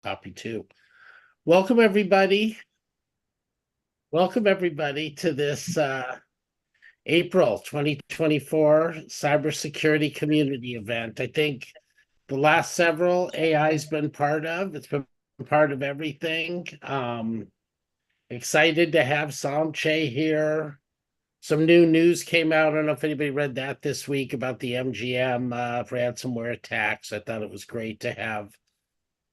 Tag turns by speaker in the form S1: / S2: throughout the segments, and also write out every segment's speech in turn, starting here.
S1: Copy two. Welcome everybody. Welcome everybody to this April 2024 cybersecurity community event. I think the last several AI's been part of. It's been part of everything. Excited to have Somchay here. Some new news came out. I don't know if anybody read that this week about the MGM ransomware attacks. I thought it was great to have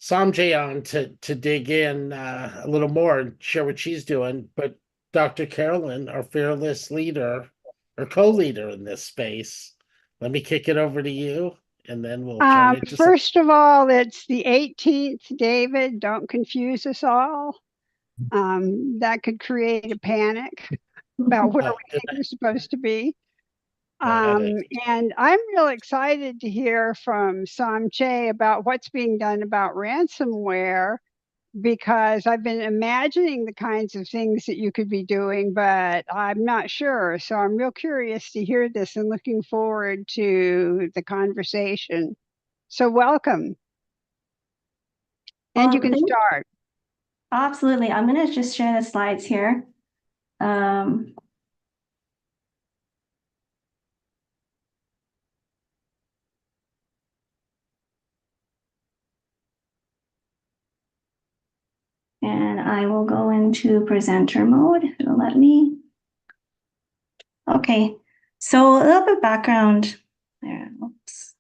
S1: Somchay on to dig in a little more and share what she's doing. But Dr. Carolyn, our fearless leader or co-leader in this space, let me kick it over to you, and then we'll turn it to some.
S2: First of all, it's the 18th, David. Don't confuse us all. That could create a panic about where
S1: Oh,
S2: we think we're supposed to be.
S1: got it.
S2: And I'm real excited to hear from Somchay about what's being done about ransomware, because I've been imagining the kinds of things that you could be doing, but I'm not sure. So I'm real curious to hear this and looking forward to the conversation. So welcome, and you can start.
S3: Absolutely. I'm going to just share the slides here. And I will go into presenter mode. It'll let me. Okay, so a little bit of background there. Oops.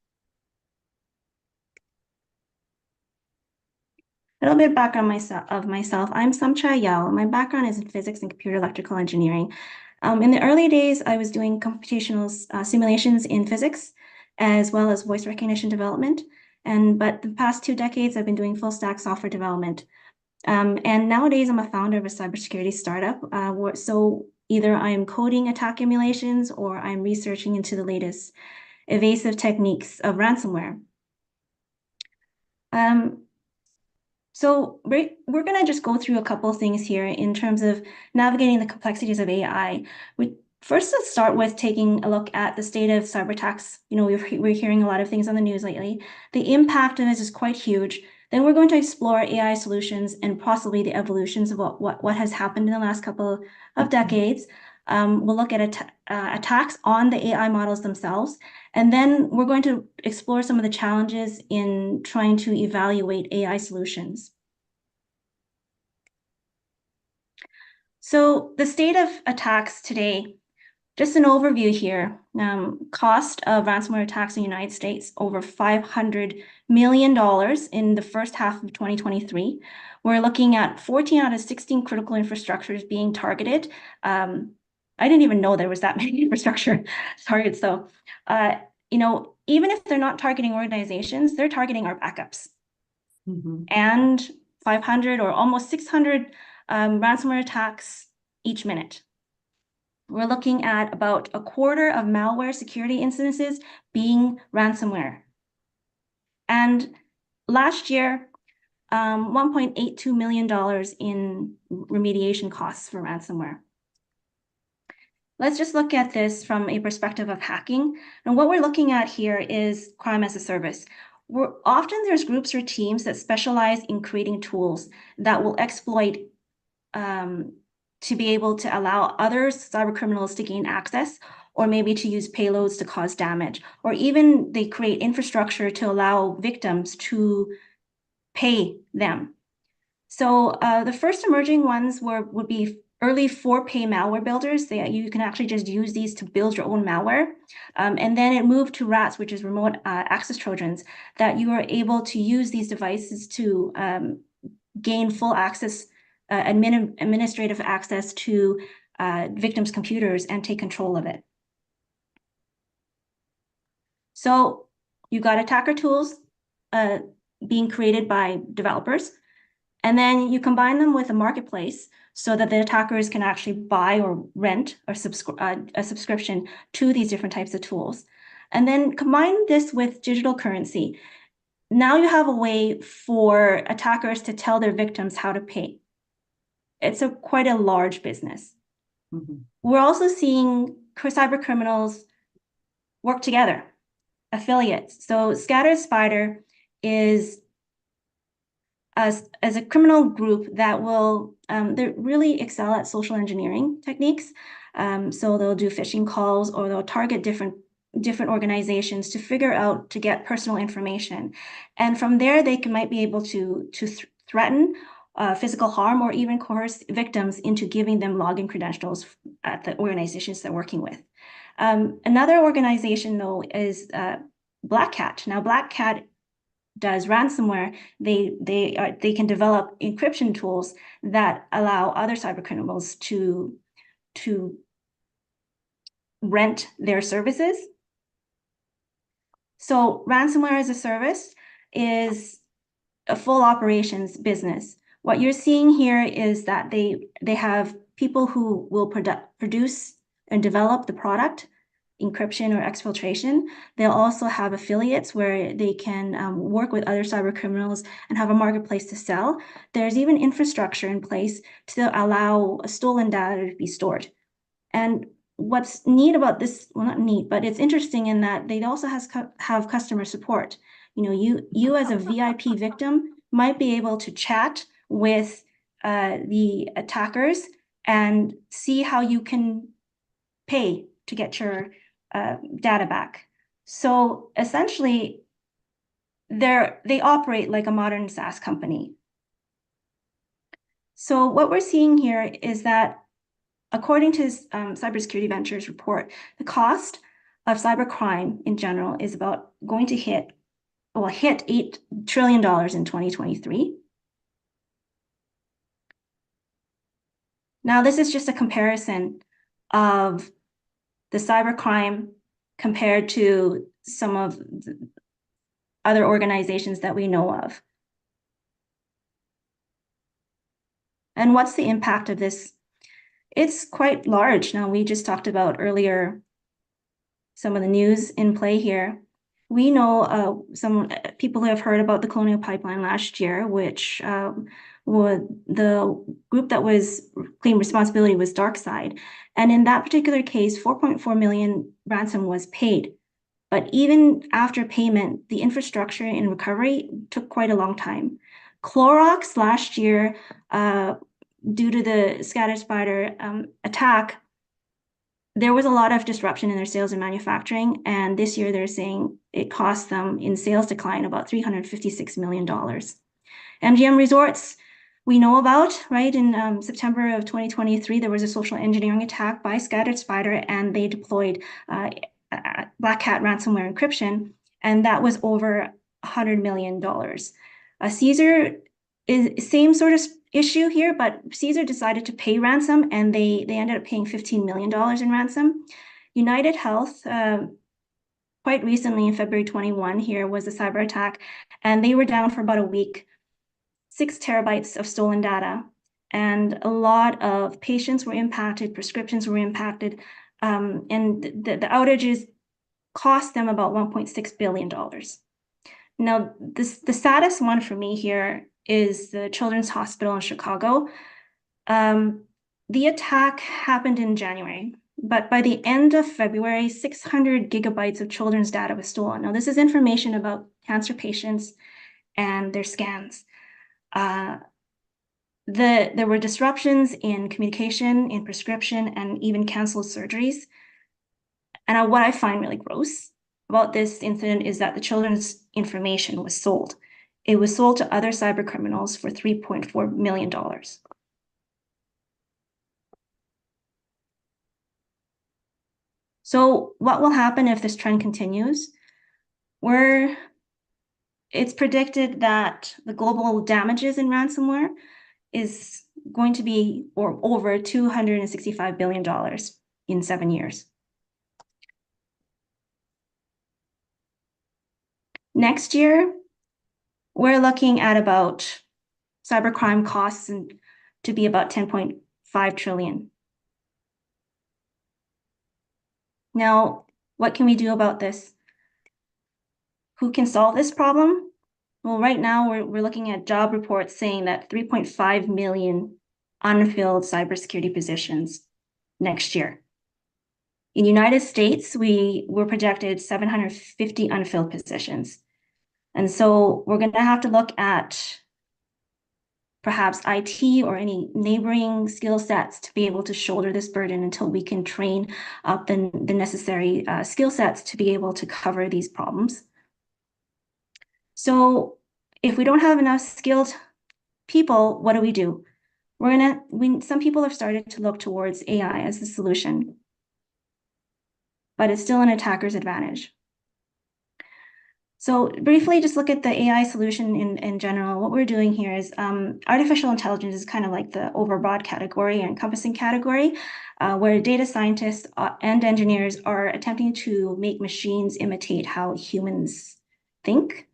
S3: A little bit of background of myself. I'm Somchay Yau. My background is in physics and computer electrical engineering. In the early days, I was doing computational simulations in physics, as well as voice recognition development. But the past 2 decades, I've been doing full stack software development. And nowadays, I'm a founder of a cybersecurity startup. So either I'm coding attack emulations or I'm researching into the latest evasive techniques of ransomware. So we're going to just go through a couple of things here in terms of navigating the complexities of AI. First, let's start with taking a look at the state of cyber attacks. You know, we're hearing a lot of things on the news lately. The impact of this is quite huge. Then we're going to explore AI solutions and possibly the evolutions of what has happened in the last couple of decades. We'll look at attacks on the AI models themselves. And then we're going to explore some of the challenges in trying to evaluate AI solutions. So the state of attacks today, just an overview here. Cost of ransomware attacks in the United States, over $500 million in the first half of 2023. We're looking at 14 out of 16 critical infrastructures being targeted. I didn't even know there was that many infrastructure targets though. You know, even if they're not targeting organizations, they're targeting our backups. And 500 or almost 600 ransomware attacks each minute. We're looking at about a quarter of malware security incidences being ransomware. And last year, $1.82 million in remediation costs for ransomware. Let's just look at this from a perspective of hacking. And what we're looking at here is crime as a service. Often there's groups or teams that specialize in creating tools that will exploit to be able to allow other cyber criminals to gain access, or maybe to use payloads to cause damage, or even they create infrastructure to allow victims to pay them. So the first emerging ones would be early for-pay malware builders. You can actually just use these to build your own malware. And then it moved to RATs, which is remote access Trojans, that you are able to use these devices to gain full access, administrative access to victims' computers and take control of it. So you got attacker tools being created by developers, and then you combine them with a marketplace so that the attackers can actually buy or rent or a subscription to these different types of tools. And then combine this with digital currency. Now you have a way for attackers to tell their victims how to pay. It's quite a large business. We're also seeing cyber criminals work together, affiliates. So Scattered Spider is as a criminal group that will they really excel at social engineering techniques. So they'll do phishing calls, or they'll target different organizations to figure out to get personal information, and from there they might be able to threaten physical harm or even coerce victims into giving them login credentials at the organizations they're working with. Another organization though is Black Cat. Now Black Cat does ransomware. They can develop encryption tools that allow other cyber criminals to rent their services. So ransomware as a service is a full operations business. What you're seeing here is that they have people who will produce and develop the product, encryption or exfiltration. They'll also have affiliates where they can work with other cyber criminals and have a marketplace to sell. There's even infrastructure in place to allow stolen data to be stored. And what's neat about this, well, not neat, but it's interesting in that they also have customer support. You know, you as a VIP victim might be able to chat with the attackers and see how you can pay to get your data back. So essentially, they operate like a modern SaaS company. So what we're seeing here is that according to Cybersecurity Ventures report, the cost of cybercrime in general is going to hit $8 trillion in 2023. Now, this is just a comparison of the cybercrime compared to some of the other organizations that we know of. And what's the impact of this? It's quite large. Now, we just talked about earlier some of the news in play here. We know some people who have heard about the Colonial Pipeline last year, which the group that was claimed responsibility was DarkSide. And in that particular case, 4.4 million ransom was paid. But even after payment, the infrastructure in recovery took quite a long time. Clorox last year, due to the ScatterSpider attack, there was a lot of disruption in their sales and manufacturing. And this year they're saying it cost them in sales decline about $356 million. MGM Resorts, we know about, right? In September of 2023, there was a social engineering attack by ScatterSpider, and they deployed Black Hat ransomware encryption, and that was over $100 million. Caesar is same sort of issue here, but Caesar decided to pay ransom, and they ended up paying $15 million in ransom. United Health, quite recently in February 21, here was a cyber attack, and they were down for about a week. 6 terabytes of stolen data, and a lot of patients were impacted, prescriptions were impacted, and the outages cost them about $1.6 billion. Now, the saddest one for me here is the Children's Hospital in Chicago. The attack happened in January, but by the end of February, 600 gigabytes of children's data was stolen. Now, this is information about cancer patients and their scans. There were disruptions in communication, in prescription, and even canceled surgeries. And what I find really gross about this incident is that the children's information was sold. It was sold to other cyber criminals for $3.4 million. So what will happen if this trend continues? It's predicted that the global damages in ransomware is going to be over $265 billion in 7 years. Next year, we're looking at about cybercrime costs to be about 10.5 trillion. Now, what can we do about this? Who can solve this problem? Well, right now we're looking at job reports saying that 3.5 million unfilled cybersecurity positions next year. In the United States, we're projected 750 unfilled positions. And so we're going to have to look at perhaps IT or any neighboring skill sets to be able to shoulder this burden until we can train up the necessary skill sets to be able to cover these problems. So if we don't have enough skilled people, what do? Some people have started to look towards AI as the solution, but it's still an attacker's advantage. So briefly, just look at the AI solution in general. What we're doing here is artificial intelligence is kind of like the overbroad category or encompassing category, where data scientists and engineers are attempting to make machines imitate how humans think.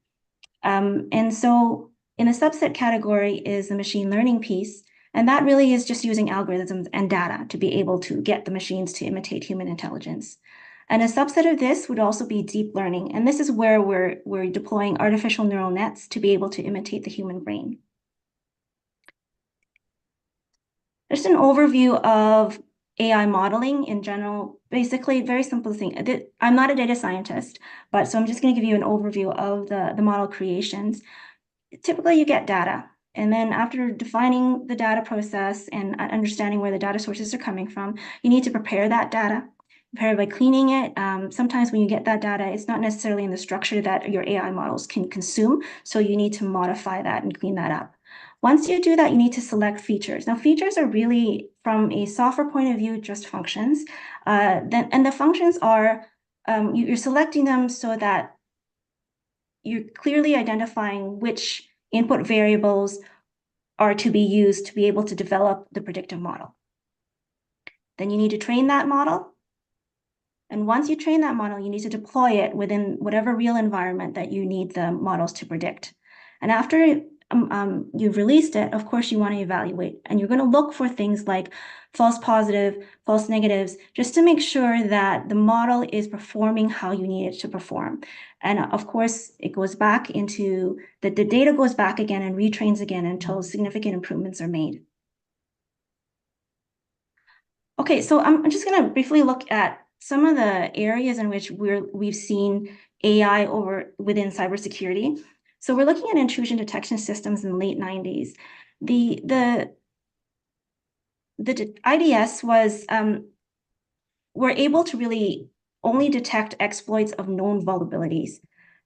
S3: And so in a subset category is the machine learning piece, and that really is just using algorithms and data to be able to get the machines to imitate human intelligence. And a subset of this would also be deep learning. And this is where we're deploying artificial neural nets to be able to imitate the human brain. Just an overview of AI modeling in general. Basically, very simple thing. I'm not a data scientist, but so I'm just going to give you an overview of the model creations. Typically, you get data. And then after defining the data process and understanding where the data sources are coming from, you need to prepare that data. Prepare by cleaning it. Sometimes when you get that data, it's not necessarily in the structure that your AI models can consume. So you need to modify that and clean that up. Once you do that, you need to select features. Now, features are really, from a software point of view, just functions. And the functions are, you're selecting them so that you're clearly identifying which input variables are to be used to be able to develop the predictive model. Then you need to train that model. And once you train that model, you need to deploy it within whatever real environment that you need the models to predict. And after you've released it, of course, you want to evaluate. And you're going to look for things like false positive, false negatives, just to make sure that the model is performing how you need it to perform. And of course, it goes back into the data goes back again and retrains again until significant improvements are made. Okay, so I'm just going to briefly look at some of the areas in which we've seen AI within cybersecurity. So we're looking at intrusion detection systems in the late 90s. The IDS was were able to really only detect exploits of known vulnerabilities.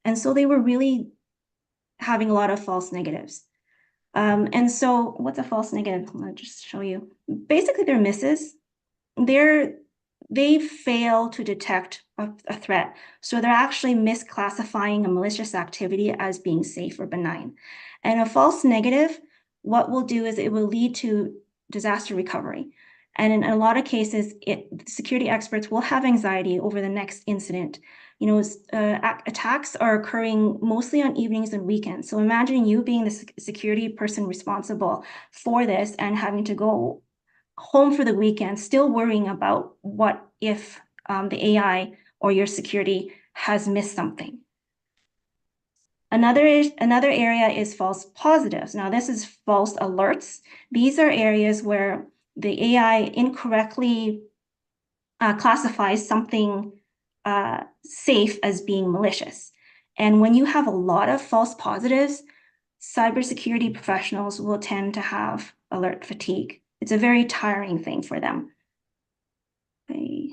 S3: And so they were really having a lot of false negatives. And so what's a false negative? I'll just show you. Basically, they're misses. They fail to detect a threat. So they're actually misclassifying a malicious activity as being safe or benign. And a false negative, what will do is it will lead to disaster recovery. And in a lot of cases, security experts will have anxiety over the next incident. You know, attacks are occurring mostly on evenings and weekends. So imagine you being the security person responsible for this and having to go home for the weekend, still worrying about what if the AI or your security has missed something. Another area is false positives. Now, this is false alerts. These are areas where the AI incorrectly classifies something safe as being malicious. And when you have a lot of false positives, cybersecurity professionals will tend to have alert fatigue. It's a very tiring thing for them. Okay.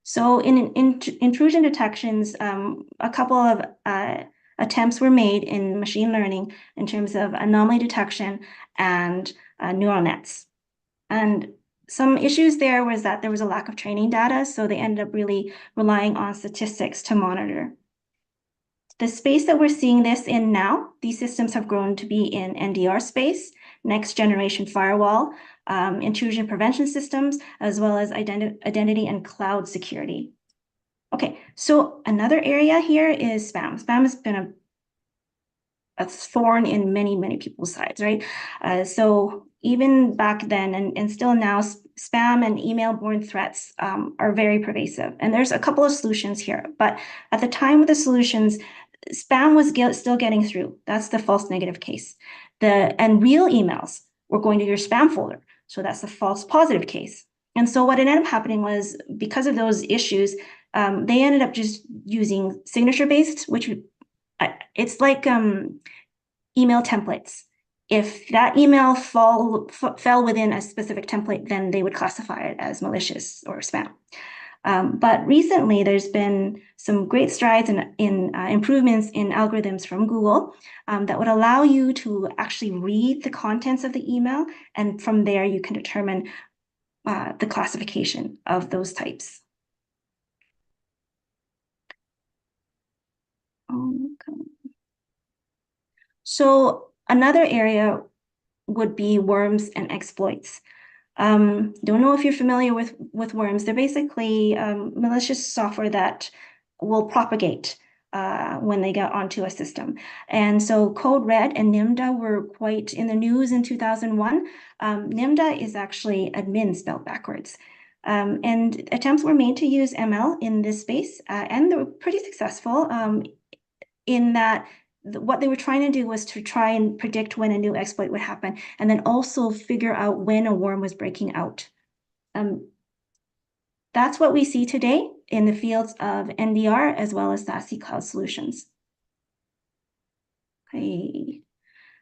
S3: So in intrusion detections, a couple of attempts were made in machine learning in terms of anomaly detection and neural nets. And some issues there was that there was a lack of training data, so they ended up really relying on statistics to monitor. The space that we're seeing this in now, these systems have grown to be in NDR space, next generation firewall, intrusion prevention systems, as well as identity and cloud security. Okay, so another area here is spam. Spam has been a thorn in many people's sides, right? So even back then and still now, spam and email-borne threats are very pervasive. And there's a couple of solutions here, but at the time of the solutions, spam was still getting through. That's the false negative case. And real emails were going to your spam folder. So that's the false positive case. And so what ended up happening was, because of those issues, they ended up just using signature-based, which it's like email templates. if that email fell within a specific template, then they would classify it as malicious or spam. But recently, there's been some great strides in improvements in algorithms from Google that would allow you to actually read the contents of the email, and from there you can determine the classification of those types. Okay. So another area would be worms and exploits. Don't know if you're familiar with worms. They're basically malicious software that will propagate when they get onto a system. And so Code Red and NIMDA were quite in the news in 2001. NIMDA is actually admin spelled backwards. And attempts were made to use ML in this space, and they were pretty successful in that what they were trying to do was to try and predict when a new exploit would happen, and then also figure out when a worm was breaking out. That's what we see today in the fields of NDR as well as SASE cloud solutions. Okay.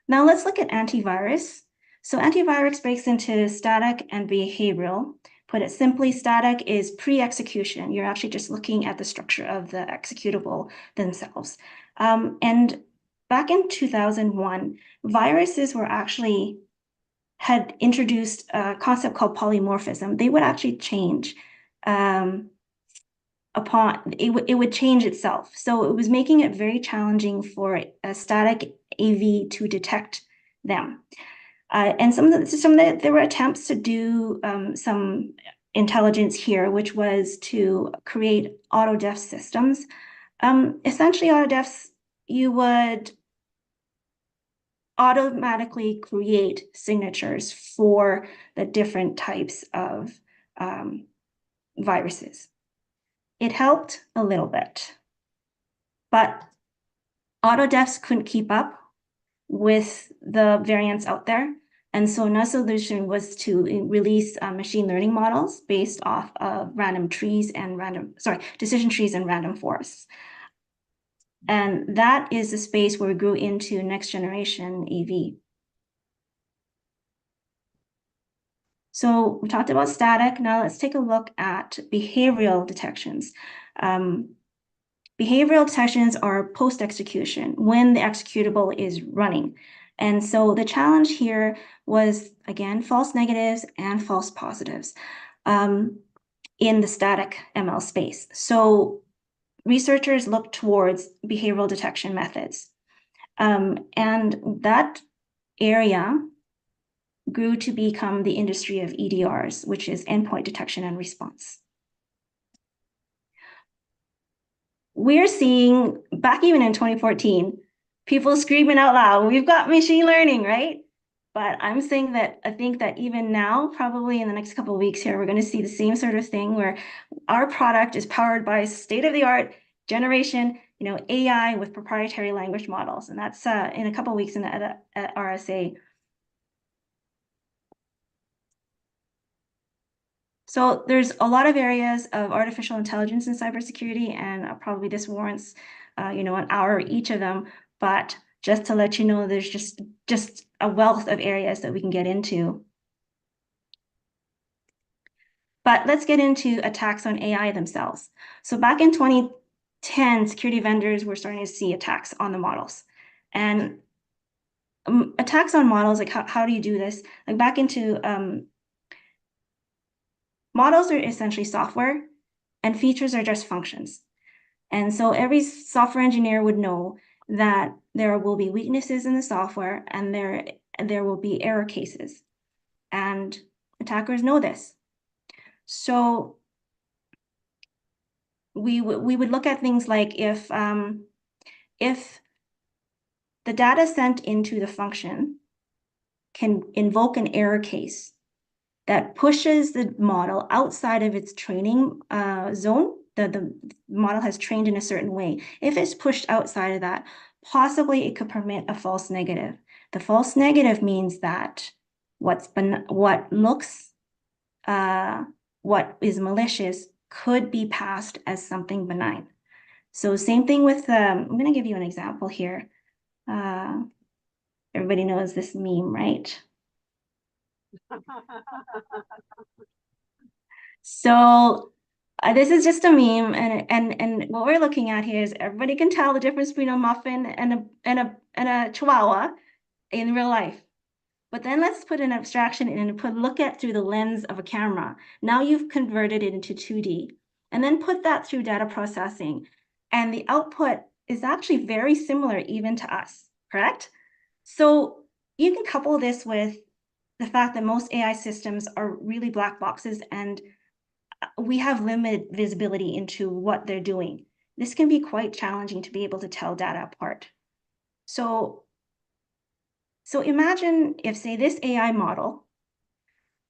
S3: Now let's look at antivirus. So antivirus breaks into static and behavioral. Put it simply, static is pre-execution. You're actually just looking at the structure of the executable themselves. And back in 2001, viruses were actually had introduced a concept called polymorphism. They would actually change it would change itself. So it was making it very challenging for a static AV to detect them. And there were attempts to do some intelligence here, which was to create auto-def systems. Essentially, auto-defs, you would automatically create signatures for the different types of viruses. It helped a little bit, but auto-defs couldn't keep up with the variants out there. And so another solution was to release machine learning models based off of decision trees and random forests. And that is the space where we grew into next generation AV. So we talked about static. Now let's take a look at behavioral detections. Behavioral detections are post-execution, when the executable is running. And so the challenge here was, again, false negatives and false positives in the static ML space. So researchers looked towards behavioral detection methods. And that area grew to become the industry of EDRs, which is endpoint detection and response. We're seeing, back even in 2014, people screaming out loud, we've got machine learning, right? But I think that even now, probably in the next couple of weeks here, we're going to see the same sort of thing where our product is powered by state-of-the-art generation, AI with proprietary language models. And that's in a couple of weeks at RSA. So there's a lot of areas of artificial intelligence in cybersecurity, and probably this warrants, an hour each of them. But just to let you know, there's just a wealth of areas that we can get into. But let's get into attacks on AI themselves. So back in 2010, security vendors were starting to see attacks on the models. And attacks on models, like how do you do this? Like back into models are essentially software, and features are just functions. And so every software engineer would know that there will be weaknesses in the software, and there will be error cases. And attackers know this. So we would look at things like if the data sent into the function can invoke an error case that pushes the model outside of its training zone, the model has trained in a certain way. If it's pushed outside of that, possibly it could permit a false negative. The false negative means that what is malicious could be passed as something benign. So same thing with, I'm going to give you an example here. Everybody knows this meme, right? So this is just a meme, and what we're looking at here is everybody can tell the difference between a muffin and a chihuahua in real life. But then let's put an abstraction in and look at through the lens of a camera. Now you've converted it into 2D, and then put that through data processing, and the output is actually very similar even to us, correct? So you can couple this with the fact that most AI systems are really black boxes, and we have limited visibility into what they're doing. This can be quite challenging to be able to tell data apart. So imagine if, say, this AI model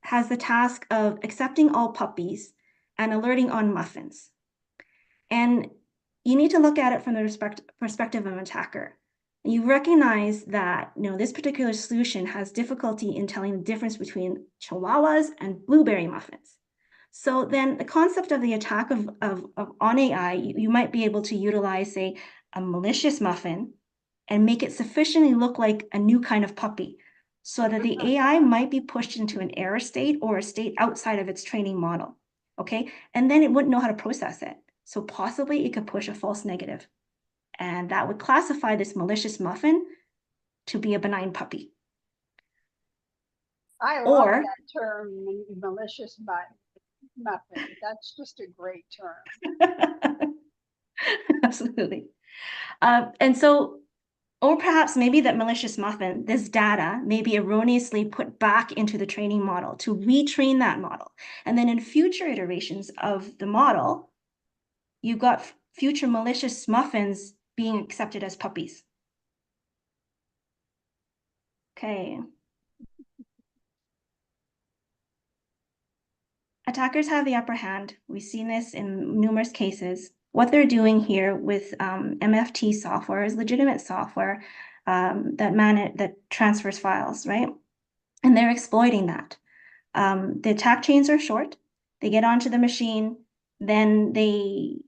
S3: has the task of accepting all puppies and alerting on muffins. And you need to look at it from the perspective of an attacker. You recognize that this particular solution has difficulty in telling the difference between chihuahuas and blueberry muffins. So then the concept of the attack on AI, you might be able to utilize, say, a malicious muffin and make it sufficiently look like a new kind of puppy, so that the AI might be pushed into an error state or a state outside of its training model, okay? And then it wouldn't know how to process it. So possibly it could push a false negative. And that would classify this malicious muffin to be a benign puppy.
S2: I love that term, malicious muffin. That's just a great term.
S3: Absolutely. And so, or perhaps maybe that malicious muffin, this data may be erroneously put back into the training model to retrain that model. And then in future iterations of the model, you've got future malicious muffins being accepted as puppies. Okay. Attackers have the upper hand. We've seen this in numerous cases. What they're doing here with MFT software is legitimate software that transfers files, right? And they're exploiting that. The attack chains are short. They get onto the machine, then they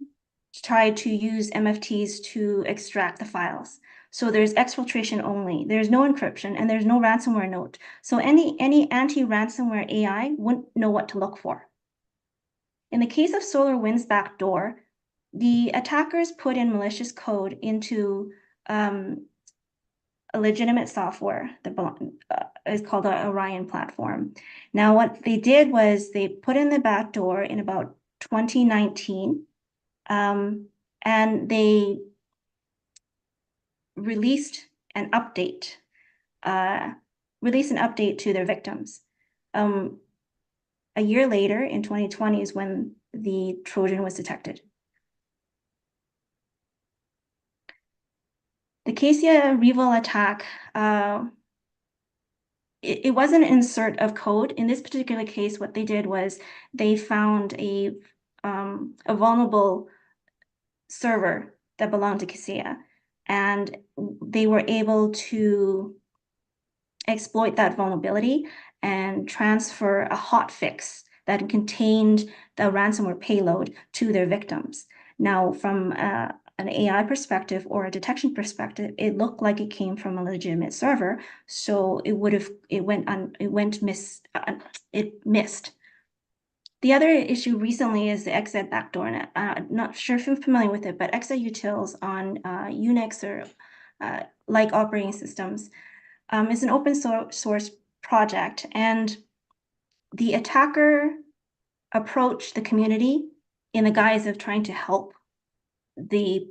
S3: try to use MFTs to extract the files. So there's exfiltration only. There's no encryption, and there's no ransomware note. So any anti-ransomware AI wouldn't know what to look for. In the case of SolarWinds backdoor, the attackers put in malicious code into a legitimate software that is called an Orion platform. Now, what they did was they put in the backdoor in about 2019, and they released an update to their victims. A year later, in 2020, is when the Trojan was detected. The Cassia Revel attack, it wasn't an insert of code. In this particular case, what they did was they found a vulnerable server that belonged to Cassia, and they were able to exploit that vulnerability and transfer a hotfix that contained the ransomware payload to their victims. Now, from an AI perspective or a detection perspective, it looked like it came from a legitimate server, so it missed. The other issue recently is the XZ backdoor, and I'm not sure if you're familiar with it, but XZ utils on Unix or like operating systems is an open source project, and the attacker approached the community in the guise of trying to help the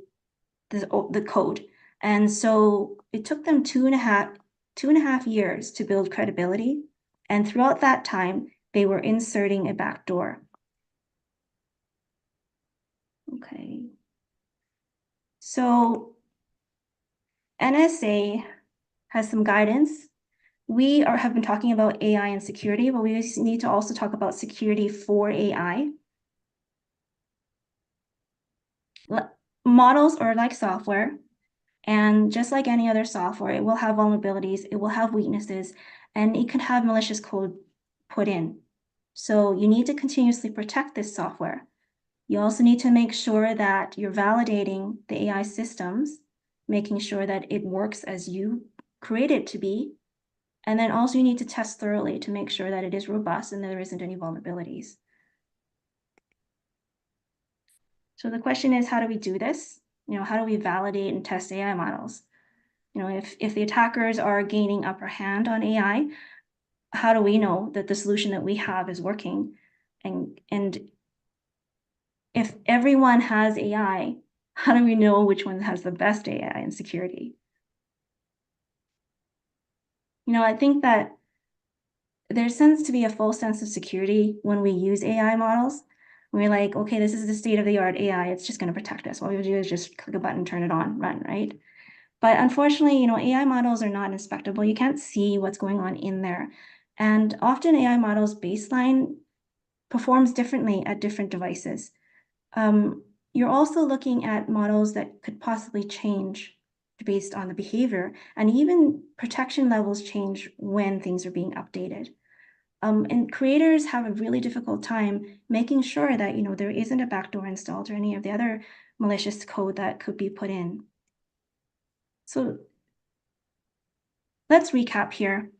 S3: code. And so it took them two and a half years to build credibility. And throughout that time, they were inserting a backdoor. Okay. So NSA has some guidance. We have been talking about AI and security, but we need to also talk about security for AI. Models are like software, and just like any other software, it will have vulnerabilities, it will have weaknesses, and it can have malicious code put in. So you need to continuously protect this software. You also need to make sure that you're validating the AI systems, making sure that it works as you create it to be. And then also you need to test thoroughly to make sure that it is robust and there isn't any vulnerabilities. So the question is, how do we do this? How do we validate and test AI models? If the attackers are gaining upper hand on AI, how do we know that the solution that we have is working? And if everyone has AI, how do we know which one has the best AI in security? I think that there tends to be a false sense of security when we use AI models. We're like, okay, this is the state-of-the-art AI. It's just going to protect us. All we do is just click a button, turn it on, run, right? But unfortunately, AI models are not inspectable. You can't see what's going on in there. And often AI models baseline performs differently at different devices. You're also looking at models that could possibly change based on the behavior, and even protection levels change when things are being updated. And creators have a really difficult time making sure that there isn't a backdoor installed or any of the other malicious code that could be put in. So let's recap here.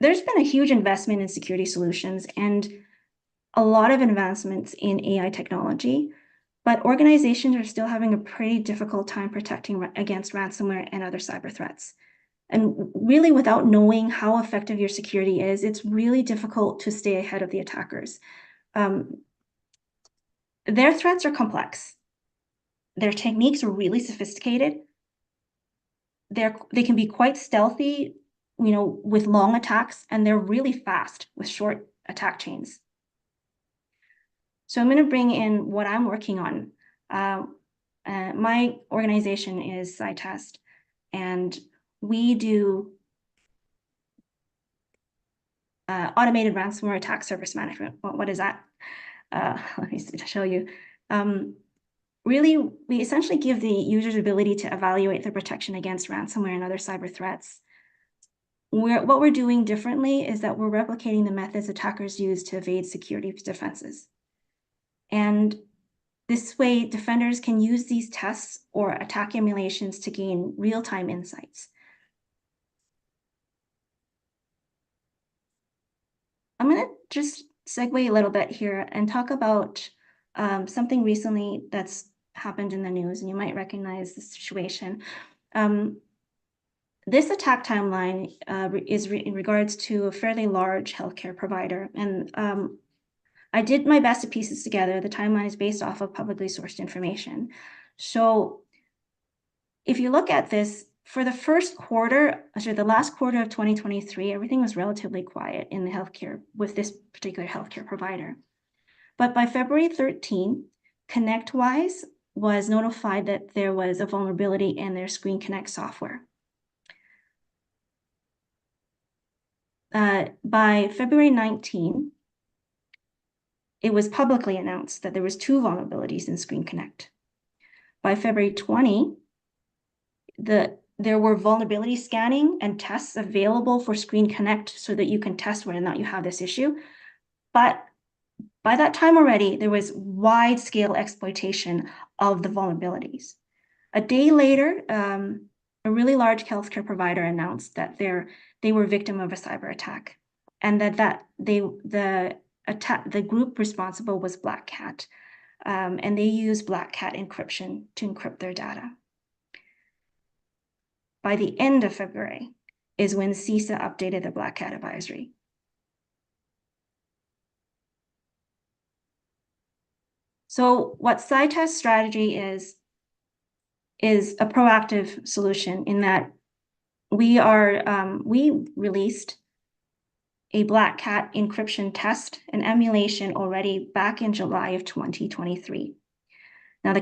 S3: There's been a huge investment in security solutions and a lot of advancements in AI technology, but organizations are still having a pretty difficult time protecting against ransomware and other cyber threats. And really, without knowing how effective your security is, it's really difficult to stay ahead of the attackers. Their threats are complex. Their techniques are really sophisticated. They can be quite stealthy, with long attacks, and they're really fast with short attack chains. So I'm going to bring in what I'm working on. My organization is SciTest, and we do automated ransomware attack service management. What is that? Let me show you. Really, we essentially give the users ability to evaluate their protection against ransomware and other cyber threats. What we're doing differently is that we're replicating the methods attackers use to evade security defenses. And this way, defenders can use these tests or attack emulations to gain real-time insights. I'm going to just segue a little bit here and talk about something recently that's happened in the news, and you might recognize the situation. This attack timeline is in regards to a fairly large healthcare provider, and I did my best to piece this together. The timeline is based off of publicly sourced information. So if you look at this, for the the last quarter of 2023, everything was relatively quiet in the healthcare with this particular healthcare provider. But by February 13, ConnectWise was notified that there was a vulnerability in their Screen Connect software. By February 19, it was publicly announced that there was 2 vulnerabilities in Screen Connect. By February 20, there were vulnerability scanning and tests available for Screen Connect so that you can test whether or not you have this issue. But by that time already, there was wide-scale exploitation of the vulnerabilities. A day later, a really large healthcare provider announced that they were victim of a cyber attack, and that the group responsible was Black Cat, and they used Black Cat encryption to encrypt their data. By the end of February is when CISA updated the Black Cat advisory. So what SciTest's strategy is a proactive solution in that we released a Black Cat encryption test and emulation already back in July of 2023. Now our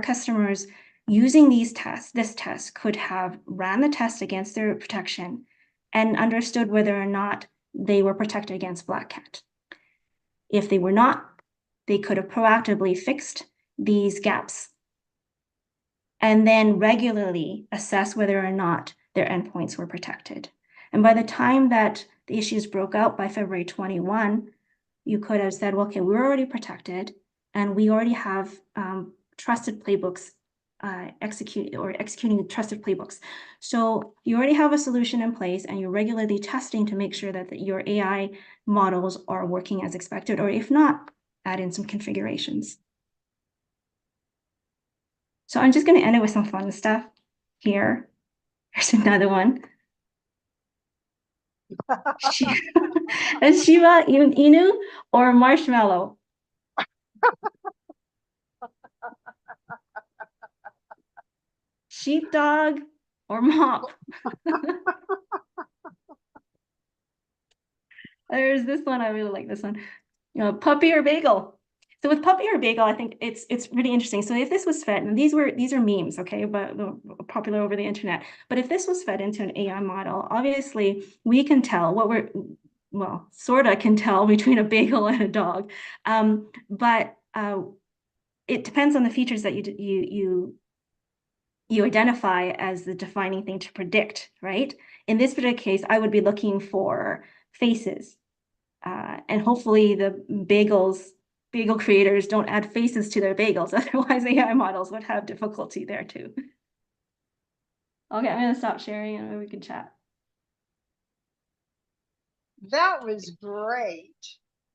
S3: customers using this test could have ran the test against their protection and understood whether or not they were protected against Black Cat. If they were not, they could have proactively fixed these gaps and then regularly assess whether or not their endpoints were protected. And by the time that the issues broke out by February 21, you could have said, well, okay, we're already protected and we already have trusted playbooks executing trusted playbooks. So you already have a solution in place and you're regularly testing to make sure that your AI models are working as expected, or if not, add in some configurations. So I'm just going to end it with some fun stuff here. Here's another one. Is Shiba Inu or marshmallow? Sheepdog or mop? There's this one. I really like this one. Puppy or bagel? So with puppy or bagel, I think it's really interesting. So if this was fed, and these are memes, okay, but popular over the internet. But if this was fed into an AI model, obviously we can tell sorta can tell between a bagel and a dog. But it depends on the features that you identify as the defining thing to predict, right? In this particular case, I would be looking for faces. And hopefully the bagel creators don't add faces to their bagels. Otherwise, AI models would have difficulty there too. Okay, I'm going to stop sharing and maybe we can chat.
S2: That was great.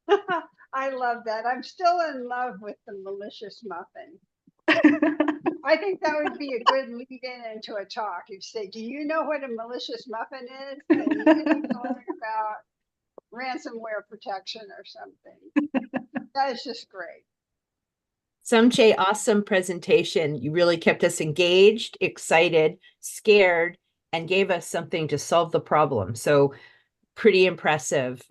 S2: I love that. I'm still in love with the malicious muffin. I think that would be a good lead-in into a talk. You say, do you know what a malicious muffin is? And you need to learn about ransomware protection or something. That is just great.
S4: Somchay, awesome presentation. You really kept us engaged, excited, scared, and gave us something to solve the problem. So pretty impressive.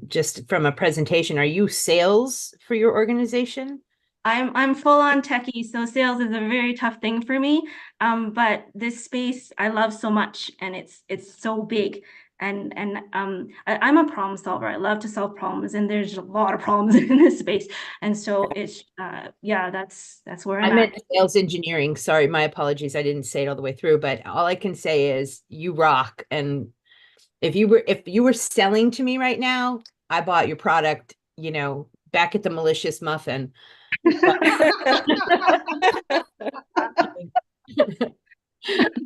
S4: Just from a presentation. Are you sales for your organization?
S3: I'm full on techie, so sales is a very tough thing for me. But this space I love so much, and it's so big. And I'm a problem solver. I love to solve problems, and there's a lot of problems in this space. And so it's yeah, that's where I'm
S4: I meant
S3: at.
S4: sales engineering. Sorry, my apologies. I didn't say it all the way through, but all I can say is you rock. And if you were selling to me right now, I bought your product, back at the malicious muffin.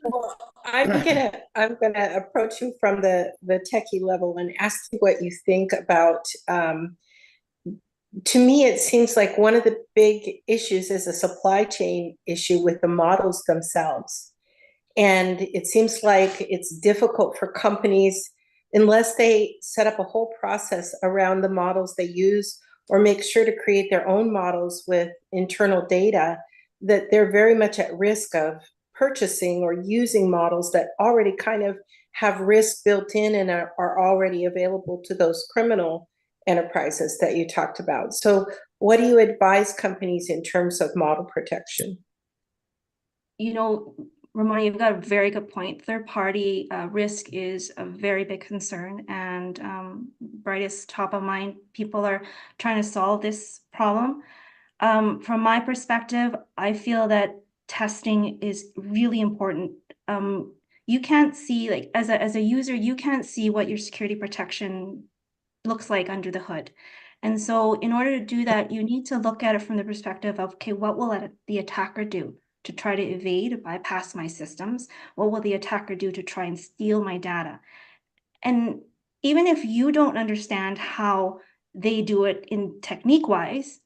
S5: Well, I'm gonna approach you from the techie level and ask you what you think about. To me, it seems like one of the big issues is a supply chain issue with the models themselves, and it seems like it's difficult for companies unless they set up a whole process around the models they use or make sure to create their own models with internal data, that they're very much at risk of purchasing or using models that already kind of have risk built in and are already available to those criminal enterprises that you talked about. So what do you advise companies in terms of model protection?
S3: Ramona, you've got a very good point. Third-party risk is a very big concern, and brightest top of mind people are trying to solve this problem. From my perspective, I feel that testing is really important. You can't see, like, as a user, you can't see what your security protection looks like under the hood. And so in order to do that, you need to look at it from the perspective of, okay, what will the attacker do to try to evade, bypass my systems? What will the attacker do to try and steal my data? And even if you don't understand how they do it in technique-wise,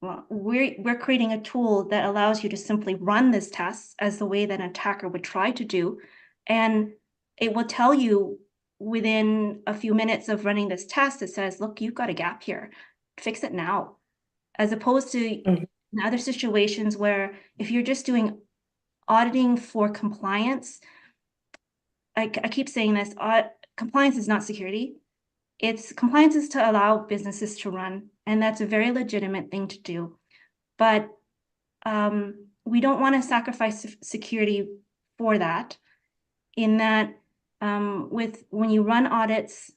S3: well, we're creating a tool that allows you to simply run this test as the way that an attacker would try to do. And it will tell you within a few minutes of running this test, it says, look, you've got a gap here, fix it now. As opposed to in other situations where if you're just doing auditing for compliance, I keep saying this, compliance is not security. Compliance is to allow businesses to run, and that's a very legitimate thing to do. But we don't want to sacrifice security for that, in that when you run audits,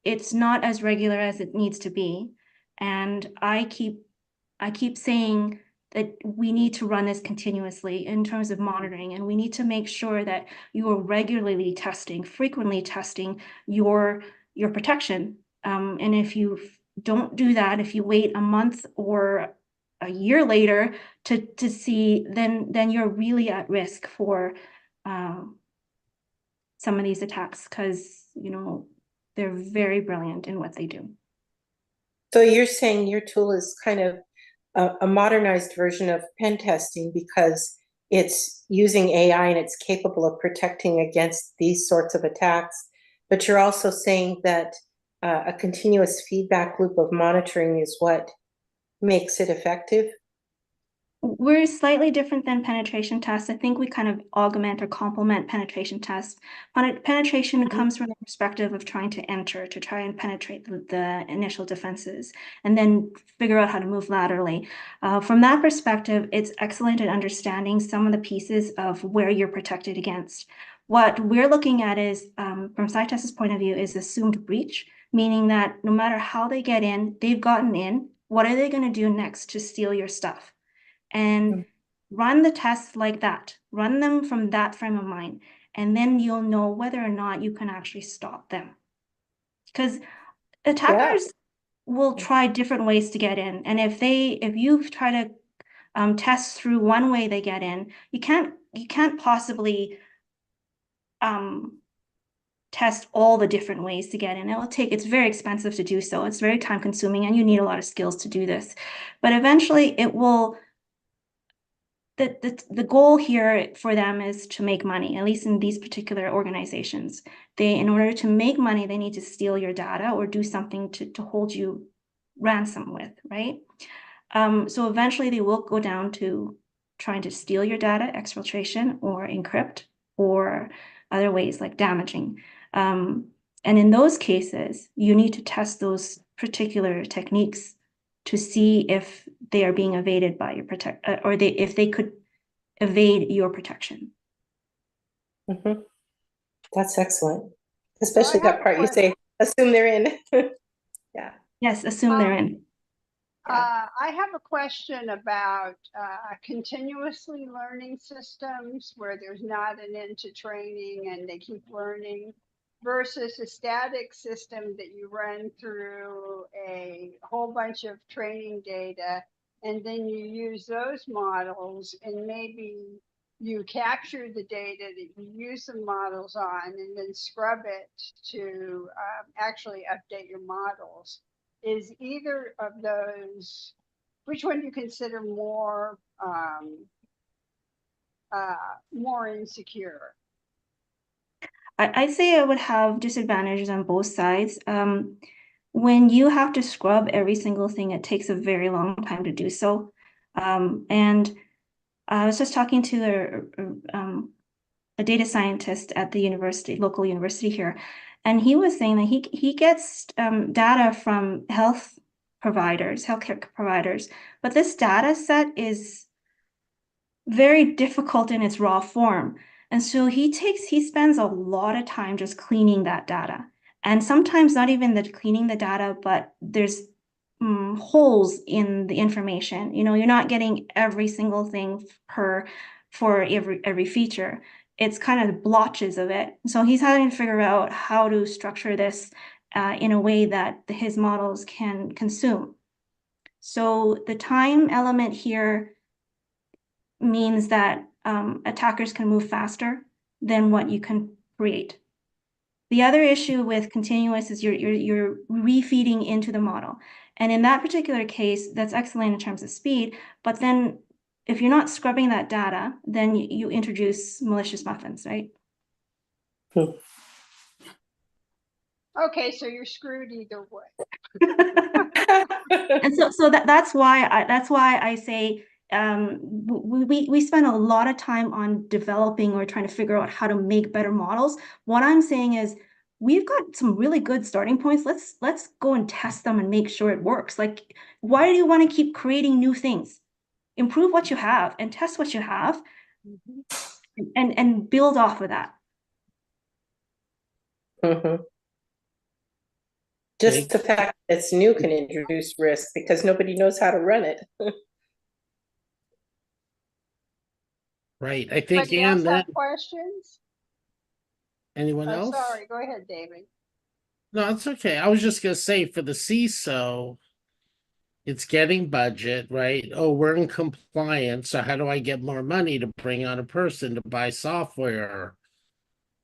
S3: it's not as regular as it needs to be. And I keep saying that we need to run this continuously in terms of monitoring, and we need to make sure that you are regularly testing, frequently testing your protection. And if you don't do that, if you wait a month or a year later to see, then you're really at risk for some of these attacks, because they're very brilliant in what they do.
S5: So you're saying your tool is kind of a modernized version of pen testing because it's using AI and it's capable of protecting against these sorts of attacks. But you're also saying that a continuous feedback loop of monitoring is what makes it effective?
S3: We're slightly different than penetration tests. I think we kind of augment or complement penetration tests. Penetration comes from the perspective of trying to enter, to try and penetrate the initial defenses, and then figure out how to move laterally. From that perspective, it's excellent at understanding some of the pieces of where you're protected against. What we're looking at is, from Cytest's point of view, is assumed breach, meaning that no matter how they get in, they've gotten in. What are they going to do next to steal your stuff? And run the tests like that. Run them from that frame of mind. And then you'll know whether or not you can actually stop them. Because attackers will try different ways to get in. And if you try to test through one way they get in, you can't possibly test all the different ways to get in. It's very expensive to do so. It's very time consuming, and you need a lot of skills to do this. But eventually it will. The goal here for them is to make money, at least in these particular organizations. In order to make money, they need to steal your data or do something to hold you ransom with, right? So eventually they will go down to trying to steal your data, exfiltration, or encrypt, or other ways like damaging. And in those cases, you need to test those particular techniques to see if they are being evaded by your if they could evade your protection.
S5: That's excellent. Especially that part you say, assume they're in. Yeah.
S3: Yes, assume they're in.
S2: I have a question about continuously learning systems where there's not an end to training and they keep learning, versus a static system that you run through a whole bunch of training data, and then you use those models, and maybe you capture the data that you use the models on and then scrub it to actually update your models. Is either of those, which one do you consider more insecure?
S3: I'd say I would have disadvantages on both sides. When you have to scrub every single thing, it takes a very long time to do so. And I was just talking to a data scientist at the local university here, and he was saying that he gets data from healthcare providers, but this data set is very difficult in its raw form. And so he spends a lot of time just cleaning that data. And sometimes not even cleaning the data, but there's holes in the information. You're not getting every single thing for every feature. It's kind of blotches of it. So he's having to figure out how to structure this in a way that his models can consume. So the time element here means that attackers can move faster than what you can create. The other issue with continuous is you're refeeding into the model. And in that particular case, that's excellent in terms of speed, but then if you're not scrubbing that data, then you introduce malicious muffins, right?
S2: Okay, so you're screwed either way.
S3: And so that's why I say we spend a lot of time on developing or trying to figure out how to make better models. What I'm saying is we've got some really good starting points. Let's go and test them and make sure it works. Like, why do you want to keep creating new things? Improve what you have and test what you have, and build off of that.
S5: Just the fact that it's new can introduce risk because nobody knows how to run it.
S1: Right. I think,
S2: Anybody else have questions?
S1: Anyone else?
S2: Sorry, go ahead, David.
S1: No, it's okay. I was just gonna say for the CISO, it's getting budget, right? Oh, we're in compliance, so how do I get more money to bring on a person to buy software?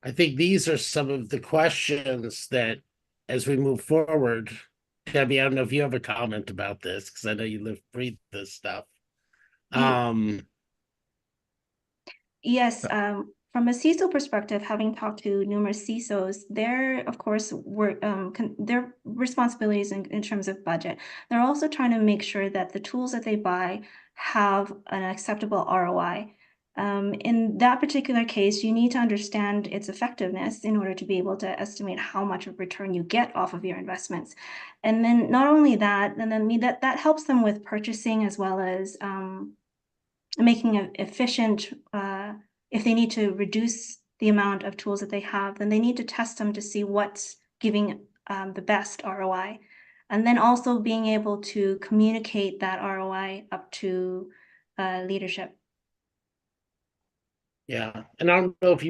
S1: I think these are some of the questions that, as we move forward, Debbie, I don't know if you have a comment about this, because I know you live, breathe this stuff.
S3: Yes, from a CISO perspective, having talked to numerous CISOs, their, of course, their responsibilities in terms of budget. They're also trying to make sure that the tools that they buy have an acceptable ROI. In that particular case, you need to understand its effectiveness in order to be able to estimate how much of return you get off of your investments. And then not only that, and then that helps them with purchasing as well as making it efficient. If they need to reduce the amount of tools that they have, then they need to test them to see what's giving the best ROI. And then also being able to communicate that ROI up to leadership.
S1: Yeah, and I don't know if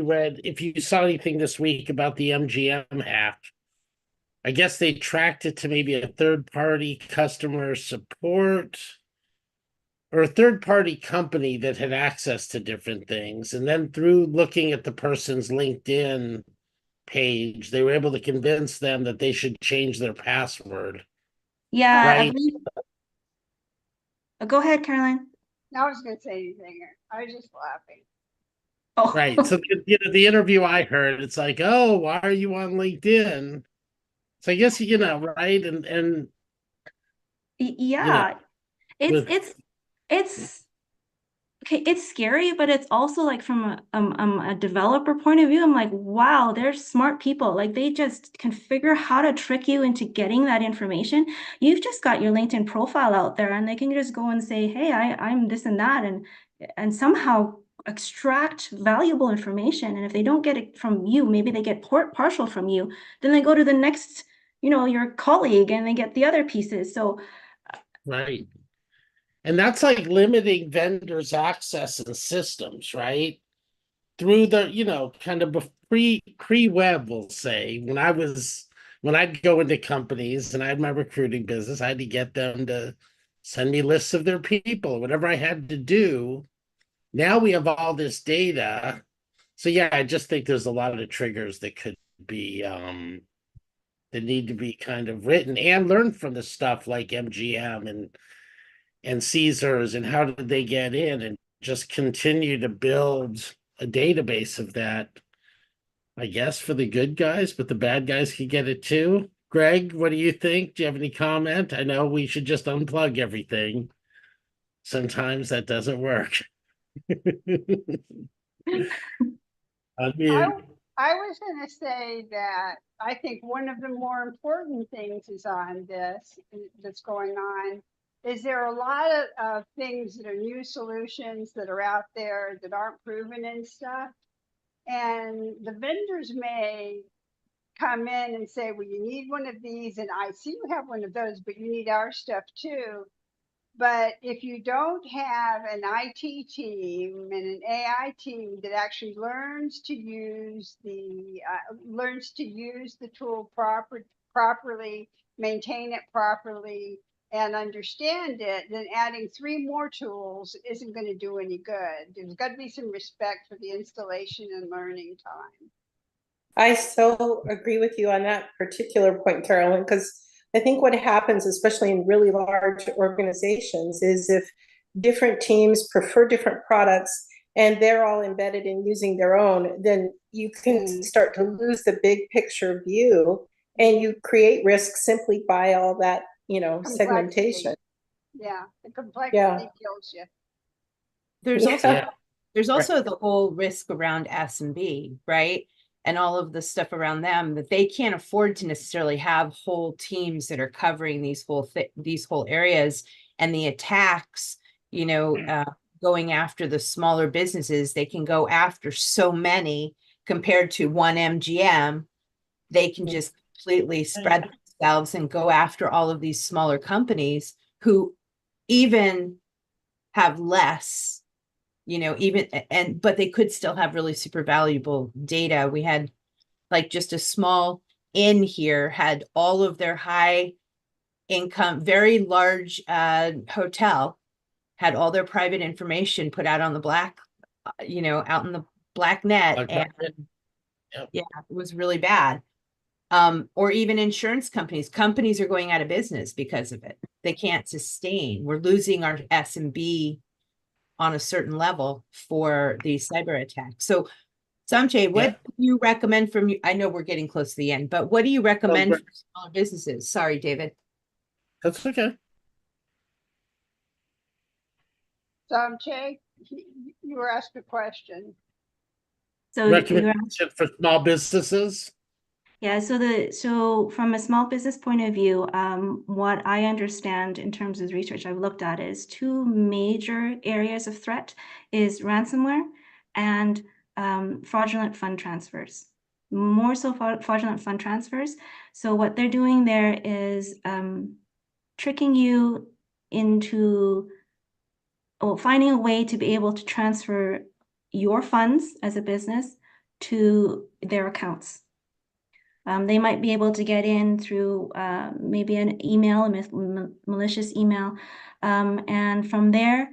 S1: you saw anything this week about the MGM hack. I guess they tracked it to maybe a third-party customer support or a third-party company that had access to different things. And then through looking at the person's LinkedIn page, they were able to convince them that they should change their password.
S3: Yeah, I
S1: Right.
S3: believe. Go ahead, Caroline.
S2: I was going to say anything. I was just laughing.
S3: Oh,
S1: Right. So the interview I heard, it's like, oh, why are you on LinkedIn? So I guess right, and
S3: yeah,
S1: with
S3: it's okay, it's scary, but it's also like from a developer point of view, I'm like, wow, they're smart people. Like they just can figure how to trick you into getting that information. You've just got your LinkedIn profile out there and they can just go and say, hey, I'm this and that, and somehow extract valuable information. And if they don't get it from you, maybe they get partial from you, then they go to the next, your colleague and they get the other pieces. So
S1: right. And that's like limiting vendors' access and systems, right? Through the, kind of pre-web, we'll say, when I'd go into companies and I had my recruiting business, I had to get them to send me lists of their people, whatever I had to do. Now we have all this data. So yeah, I just think there's a lot of triggers that could be that need to be kind of written and learned from the stuff like MGM and Caesars and how did they get in, and just continue to build a database of that, I guess, for the good guys, but the bad guys can get it too. Greg, what do you think? Do you have any comment? I know we should just unplug everything. Sometimes that doesn't work. I mean,
S2: I was going to say that I think one of the more important things is on this that's going on is there are a lot of things that are new solutions that are out there that aren't proven and stuff. And the vendors may come in and say, well, you need one of these, and I see you have one of those, but you need our stuff too. But if you don't have an IT team and an AI team that actually learns to use the tool properly, maintain it properly, and understand it, then adding 3 more tools isn't going to do any good. There's got to be some respect for the installation and learning time.
S5: I so agree with you on that particular point, Carolyn, because I think what happens, especially in really large organizations, is if different teams prefer different products and they're all embedded in using their own, then you can start to lose the big picture view and you create risk simply by all that, segmentation.
S2: Yeah, the complexity kills you.
S4: There's also the whole risk around S&B, right? And all of the stuff around them that they can't afford to necessarily have whole teams that are covering these whole areas, and the attacks, going after the smaller businesses. They can go after so many compared to one MGM. They can just completely spread themselves and go after all of these smaller companies who even have less, but they could still have really super valuable data. We had like just a small inn here had all of their high income, very large hotel had all their private information put out on the black, out in the black net.
S1: Like
S4: And
S1: that. Yep.
S4: yeah, it was really bad. Or even insurance companies are going out of business because of it. They can't sustain. We're losing our SMB on a certain level for these cyber attacks. So Somchay, what do you recommend from you? I know we're getting close to the end, but what do you recommend for smaller businesses? Sorry, David.
S1: That's okay.
S2: Somchay, you were asked a question.
S3: So
S1: Recommendation for small businesses?
S3: yeah, so from a small business point of view, what I understand in terms of research I've looked at is two major areas of threat is ransomware and fraudulent fund transfers. More so fraudulent fund transfers. So what they're doing there is tricking you into finding a way to be able to transfer your funds as a business to their accounts. They might be able to get in through maybe an email, a malicious email, and from there,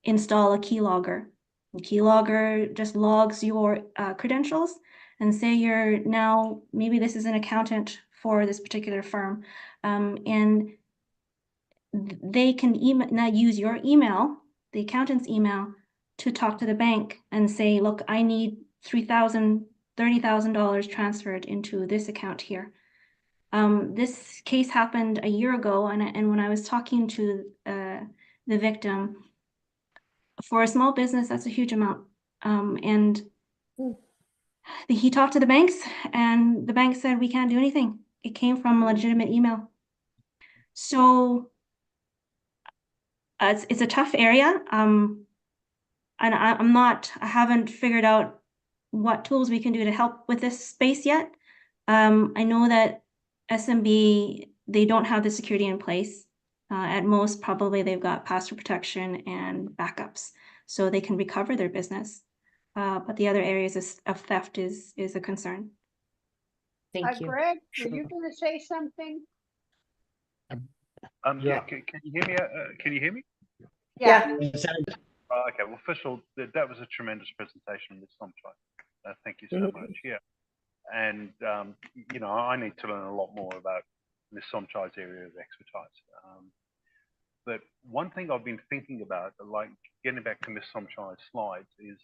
S3: install a keylogger. The keylogger just logs your credentials and say you're now, maybe this is an accountant for this particular firm, and they can now use your email, the accountant's email, to talk to the bank and say, look, I need $30,000 transferred into this account here. This case happened a year ago, and when I was talking to the victim, for a small business, that's a huge amount. And he talked to the banks, and the bank said, we can't do anything. It came from a legitimate email. So it's a tough area. And I haven't figured out what tools we can do to help with this space yet. I know that SMB, they don't have the security in place. At most, probably they've got password protection and backups, so they can recover their business. But the other areas of theft is a concern.
S4: Thank you.
S2: Greg, were you going to say something?
S1: Yeah.
S6: Can you hear me? Can you hear me?
S2: Yeah.
S6: Okay. Well, first of all, that was a tremendous presentation, Ms. Somchay. Thank you so much. Yeah. And I need to learn a lot more about Ms. Somchay's area of expertise. But one thing I've been thinking about, like getting back to Ms. Somchay's slides, is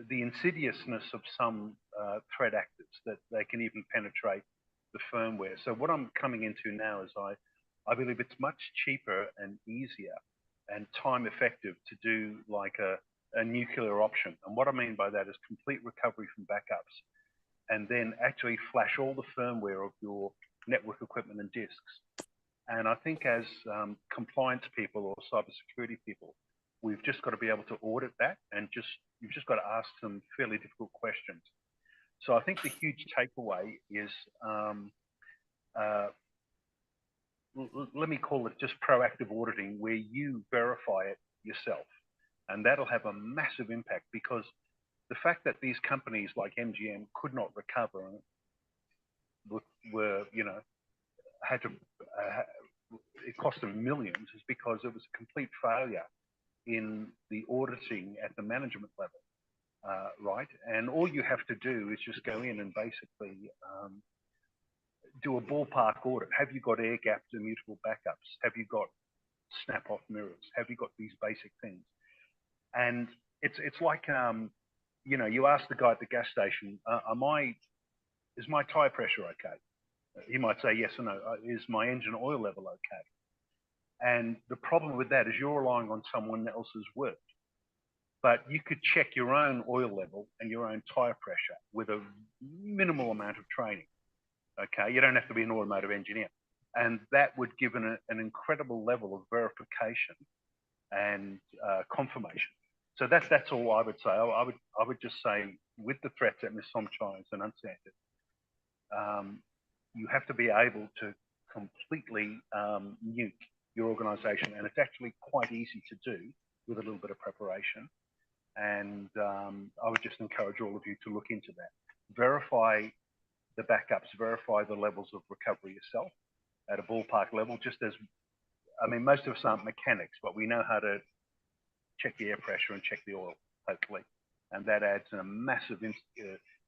S6: the insidiousness of some threat actors, that they can even penetrate the firmware. So what I'm coming into now is I believe it's much cheaper and easier and time effective to do like a nuclear option. And what I mean by that is complete recovery from backups, and then actually flash all the firmware of your network equipment and disks. And I think as compliance people or cybersecurity people, we've just got to be able to audit that, and you've just got to ask some fairly difficult questions. So I think the huge takeaway is, let me call it just proactive auditing, where you verify it yourself. And that'll have a massive impact, because the fact that these companies like MGM could not recover were, had to, it cost them millions, is because it was a complete failure in the auditing at the management level, right? And all you have to do is just go in and basically do a ballpark audit. Have you got air gapped immutable backups? Have you got snap-off mirrors? Have you got these basic things? And it's like, you ask the guy at the gas station, is my tire pressure okay? He might say yes or no. Is my engine oil level okay? And the problem with that is you're relying on someone else's word. But you could check your own oil level and your own tire pressure with a minimal amount of training. Okay, you don't have to be an automotive engineer. And that would give an incredible level of verification and confirmation. So that's all I would say. I would just say, with the threats that Ms. Somchay has enunciated, you have to be able to completely nuke your organization, and it's actually quite easy to do with a little bit of preparation. And I would just encourage all of you to look into that. Verify the backups verify the levels of recovery yourself at a ballpark level. Just as, I mean, most of us aren't mechanics, but we know how to check the air pressure and check the oil, hopefully. And that adds a massive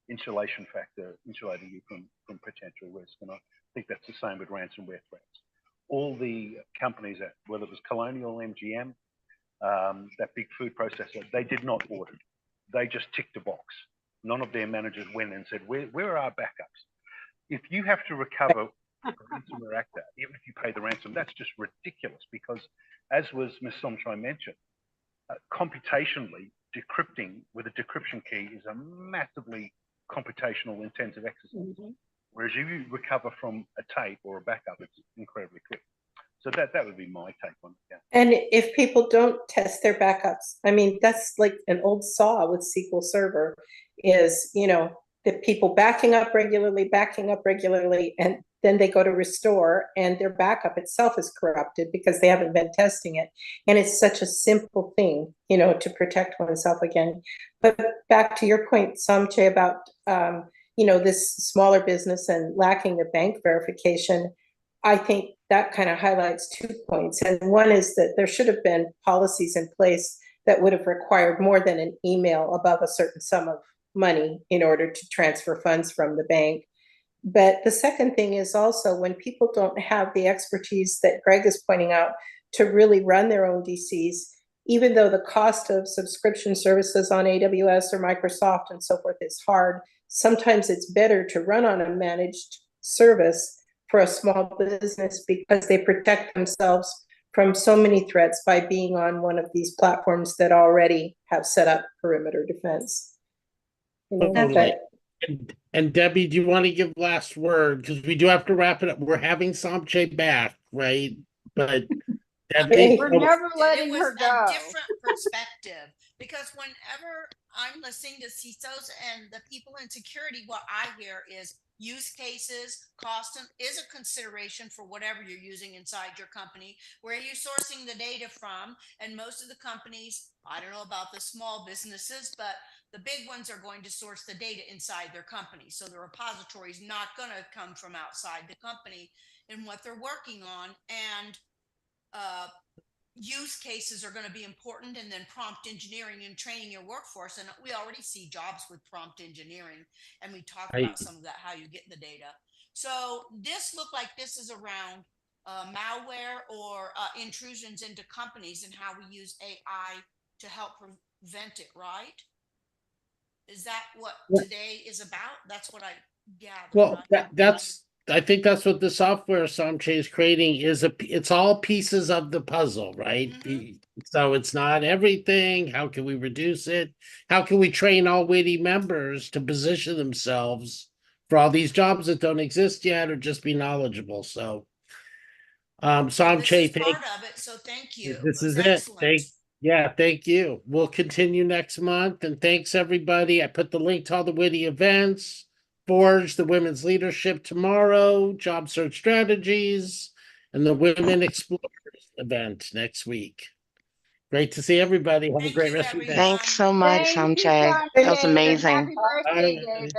S6: insulation factor, insulating you from potential risk. And I think that's the same with ransomware threats. All the companies, whether it was Colonial, MGM, that big food processor, they did not audit. They just ticked a box. None of their managers went and said, where are our backups? If you have to recover a ransomware actor, even if you pay the ransom, that's just ridiculous, because as was Ms. Somchay mentioned, computationally, decrypting with a decryption key is a massively computational intensive exercise. Whereas you recover from a tape or a backup, it's incredibly quick. So that would be my take on it. Yeah.
S5: And if people don't test their backups, I mean, that's like an old saw with SQL Server, is, you know, the people backing up regularly, and then they go to restore and their backup itself is corrupted because they haven't been testing it. And it's such a simple thing, you know, to protect oneself again. But back to your point, Somchay, about, you know, this smaller business and lacking the bank verification, I think that kind of highlights 2 points. And one is that there should have been policies in place that would have required more than an email above a certain sum of money in order to transfer funds from the bank. But the second thing is also, when people don't have the expertise that Greg is pointing out to really run their own DCs, even though the cost of subscription services on AWS or Microsoft and so forth is hard, sometimes it's better to run on a managed service for a small business, because they protect themselves from so many threats by being on one of these platforms that already have set up perimeter defense. You know,
S1: Totally. And Debbie, do you want to give last word? Because we do have to wrap it up. We're having Somchay back, right? But Debbie,
S2: We're never letting
S7: it was
S2: her go.
S7: a different perspective, because whenever I'm listening to CISOs and the people in security, what I hear is use cases, cost is a consideration for whatever you're using inside your company. Where are you sourcing the data from? And most of the companies, I don't know about the small businesses, but the big ones are going to source the data inside their company. So the repository is not going to come from outside the company in what they're working on. And use cases are going to be important, and then prompt engineering and training your workforce. And we already see jobs with prompt engineering, and we talked about some of that, how you get the data. So this looked like this is around malware or intrusions into companies, and how we use AI to help prevent it, right? Is that what today is about? That's what I gathered.
S1: well, I think that's what the software Somchay is creating is. It's all pieces of the puzzle, right? So it's not everything. How can we reduce it? How can we train all WITI members to position themselves for all these jobs that don't exist yet, or just be knowledgeable? So, Somchay,
S7: part of it. So thank you.
S1: This is
S7: excellent.
S1: Thank you. We'll continue next month, and thanks everybody. I put the link to all the WITI events. Forge the Women's Leadership tomorrow, Job Search Strategies, and the Women Explorers event next week. Great to see everybody. Have a great rest of your day.
S8: Thanks so much,
S2: Thank you,
S8: Somchay. That was
S2: Somchay, and
S8: amazing.
S2: happy birthday,
S1: Bye.
S2: David.